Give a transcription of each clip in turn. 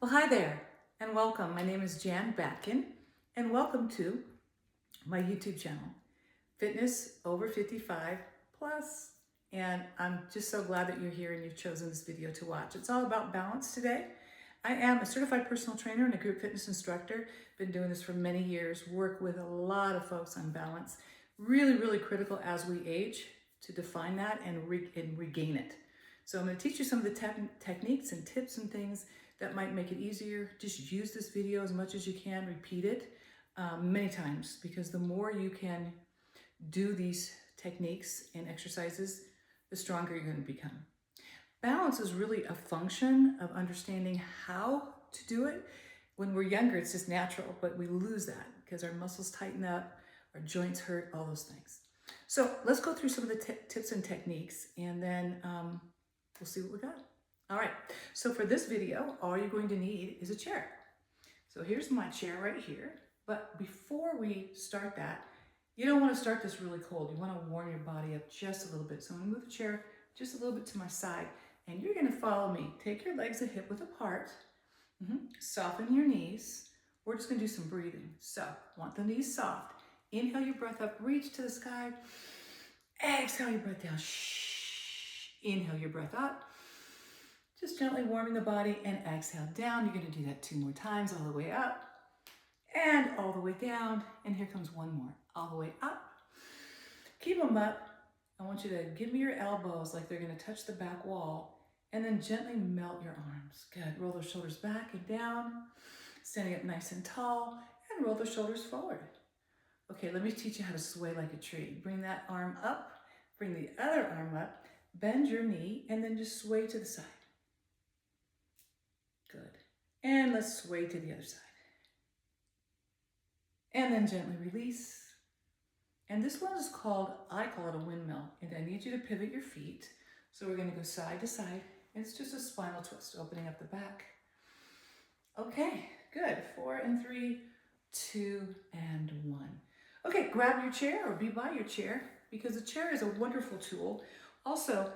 Well, hi there and welcome. My name is Jan Batkin and welcome to my YouTube channel, Fitness Over 55 Plus. And I'm just so glad that you're here and you've chosen this video to watch. It's all about balance today. I am a certified personal trainer and a group fitness instructor. Been doing this for many years, work with a lot of folks on balance. Really, really critical as we age to define that and regain it. So I'm going to teach you some of the techniques and tips and things that might make it easier. Just use this video as much as you can, repeat it many times, because the more you can do these techniques and exercises, the stronger you're going to become. Balance is really a function of understanding how to do it. When we're younger, it's just natural, but we lose that because our muscles tighten up, our joints hurt, all those things. So let's go through some of the tips and techniques, and then we'll see what we got. All right, so for this video, all you're going to need is a chair. So here's my chair right here. But before we start that, you don't want to start this really cold. You want to warm your body up just a little bit. So I'm going to move the chair just a little bit to my side, and you're going to follow me. Take your legs a hip width apart. Soften your knees. We're just going to do some breathing. So want the knees soft. Inhale your breath up, reach to the sky. Exhale your breath down. Inhale your breath up. Just gently warming the body, and exhale down. You're going to do that 2 more times, all the way up and all the way down. And here comes one more, all the way up. Keep them up. I want you to give me your elbows like they're going to touch the back wall, and then gently melt your arms. Good. Roll those shoulders back and down, standing up nice and tall, and roll the shoulders forward. Okay, let me teach you how to sway like a tree. Bring that arm up, bring the other arm up, bend your knee, and then just sway to the side. Good. And let's sway to the other side. And then gently release. And this one is called, I call it a windmill. And I need you to pivot your feet. So we're going to go side to side. And it's just a spinal twist, opening up the back. Okay, good. 4 and 3, 2 and 1. Okay, grab your chair or be by your chair, because the chair is a wonderful tool. Also,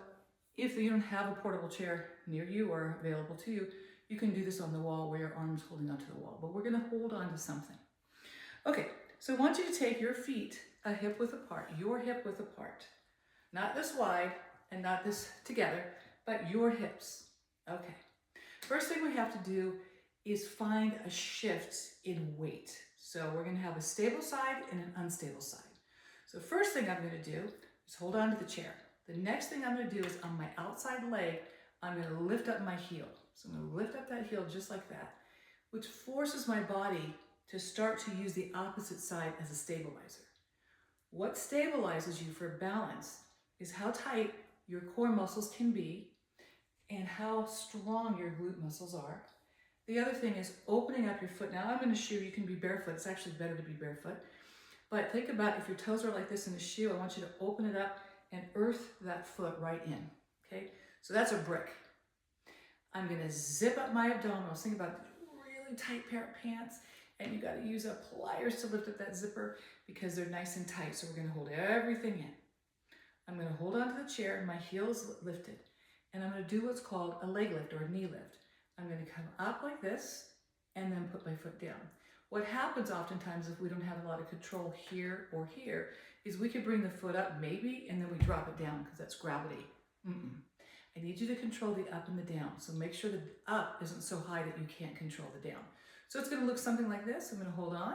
if you don't have a portable chair near you or available to you, you can do this on the wall where your arm's holding onto the wall, but we're going to hold on to something. Okay, so I want you to take your feet a hip width apart, your hip width apart. Not this wide and not this together, but your hips. Okay. First thing we have to do is find a shift in weight. So we're going to have a stable side and an unstable side. So first thing I'm going to do is hold on to the chair. The next thing I'm going to do is on my outside leg, I'm going to lift up my heel. So I'm going to lift up that heel just like that, which forces my body to start to use the opposite side as a stabilizer. What stabilizes you for balance is how tight your core muscles can be and how strong your glute muscles are. The other thing is opening up your foot. Now I'm in a shoe, you can be barefoot. It's actually better to be barefoot. But think about if your toes are like this in a shoe, I want you to open it up and earth that foot right in, okay? So that's a brick. I'm gonna zip up my abdominals. Think about really tight pair of pants, and you gotta use pliers to lift up that zipper because they're nice and tight. So we're gonna hold everything in. I'm gonna hold onto the chair, my heel is lifted, and I'm gonna do what's called a leg lift or a knee lift. I'm gonna come up like this and then put my foot down. What happens oftentimes if we don't have a lot of control here or here is we could bring the foot up maybe and then we drop it down because that's gravity. I need you to control the up and the down. So make sure the up isn't so high that you can't control the down. So it's gonna look something like this. I'm gonna hold on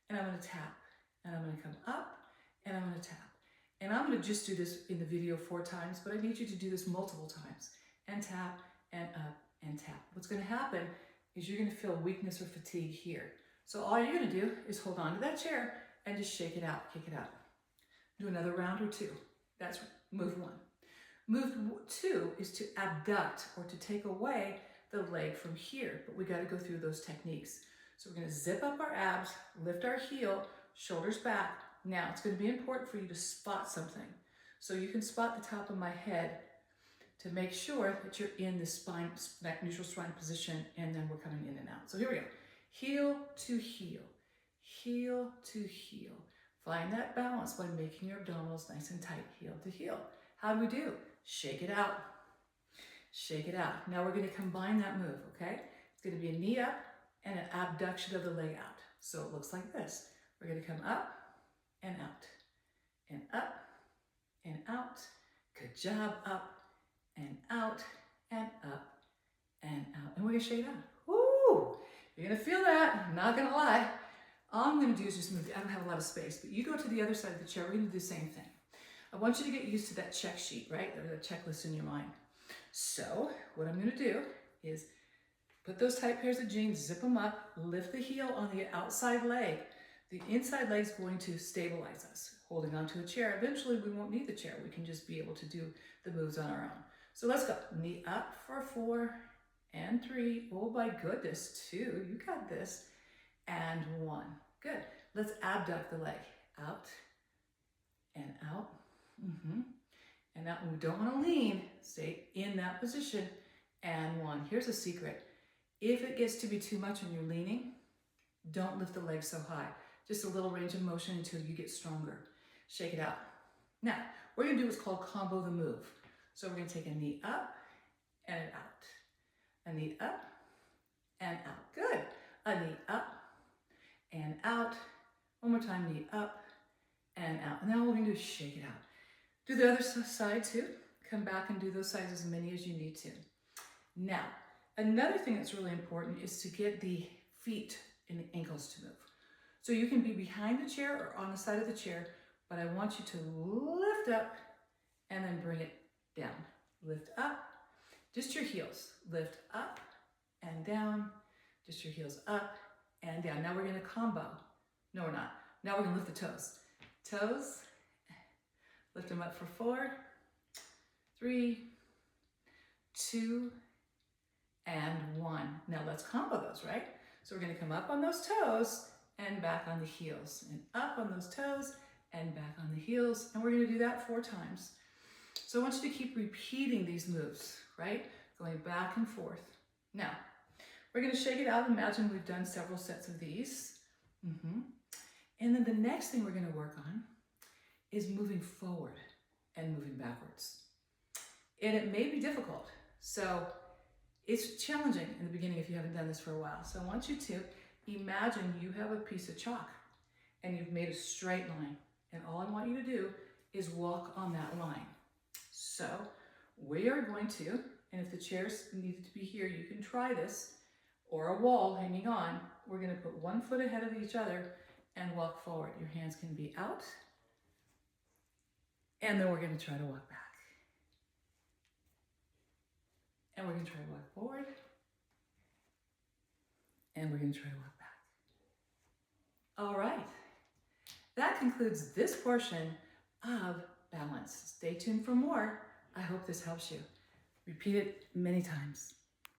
and I'm gonna tap and I'm gonna come up and I'm gonna tap. And I'm gonna just do this in the video 4 times, but I need you to do this multiple times and tap and up and tap. What's gonna happen is you're gonna feel weakness or fatigue here. So all you're gonna do is hold on to that chair and just shake it out, kick it out. Do another round or 2. That's move 1. Move 2 is to abduct or to take away the leg from here, but we got to go through those techniques. So we're going to zip up our abs, lift our heel, shoulders back. Now it's going to be important for you to spot something. So you can spot the top of my head to make sure that you're in the spine, neutral spine position, and then we're coming in and out. So here we go. Heel to heel, heel to heel. Find that balance by making your abdominals nice and tight, heel to heel. How do we do? Shake it out. Shake it out. Now we're going to combine that move, okay? going to be a knee up and an abduction of the leg out. So it looks like this. We're going to come up and out and up and out. Good job. Up and out and up and out. And we're going to shake it out. Woo! You're going to feel that. I'm not going to lie. All I'm going to do is just move. I don't have a lot of space, but you go to the other side of the chair. We're going to do the same thing. I want you to get used to that check sheet, right? Or the checklist in your mind. So what I'm going to do is put those tight pairs of jeans, zip them up, lift the heel on the outside leg. The inside leg is going to stabilize us, holding onto a chair. Eventually, we won't need the chair. We can just be able to do the moves on our own. So let's go. Knee up for 4 and 3. Oh my goodness, 2. You got this. And 1. Good. Let's abduct the leg. Out and out. And out. We don't want to lean. Stay in that position. And 1. Here's a secret. If it gets to be too much when you're leaning, don't lift the leg so high. Just a little range of motion until you get stronger. Shake it out. Now, what we're going to do is called combo the move. So we're going to take a knee up and an out. A knee up and out. Good. A knee up and out. One more time, knee up and out. And now what we're going to do is shake it out. Do the other side too. Come back and do those sides as many as you need to. Now, another thing that's really important is to get the feet and the ankles to move. So you can be behind the chair or on the side of the chair, but I want you to lift up and then bring it down. Lift up, just your heels. Lift up and down, just your heels up and down. Now we're going to combo. No, we're not. Now we're going to lift the toes. Toes, lift them up for 4, 3, 2, and 1. Now let's combo those, right? So we're going to come up on those toes and back on the heels, and up on those toes and back on the heels. And we're going to do that 4 times. So I want you to keep repeating these moves, right? Going back and forth. Now, we're going to shake it out. Imagine we've done several sets of these. And then the next thing we're going to work on is moving forward and moving backwards. And it may be difficult. So it's challenging in the beginning if you haven't done this for a while. So I want you to imagine you have a piece of chalk and you've made a straight line. And all I want you to do is walk on that line. So we are going to, and if the chairs needed to be here, you can try this, or a wall hanging on. We're going to put 1 foot ahead of each other and walk forward. Your hands can be out. And then we're going to try to walk back. And we're going to try to walk forward. And we're going to try to walk back. All right. That concludes this portion of balance. Stay tuned for more. I hope this helps you. Repeat it many times.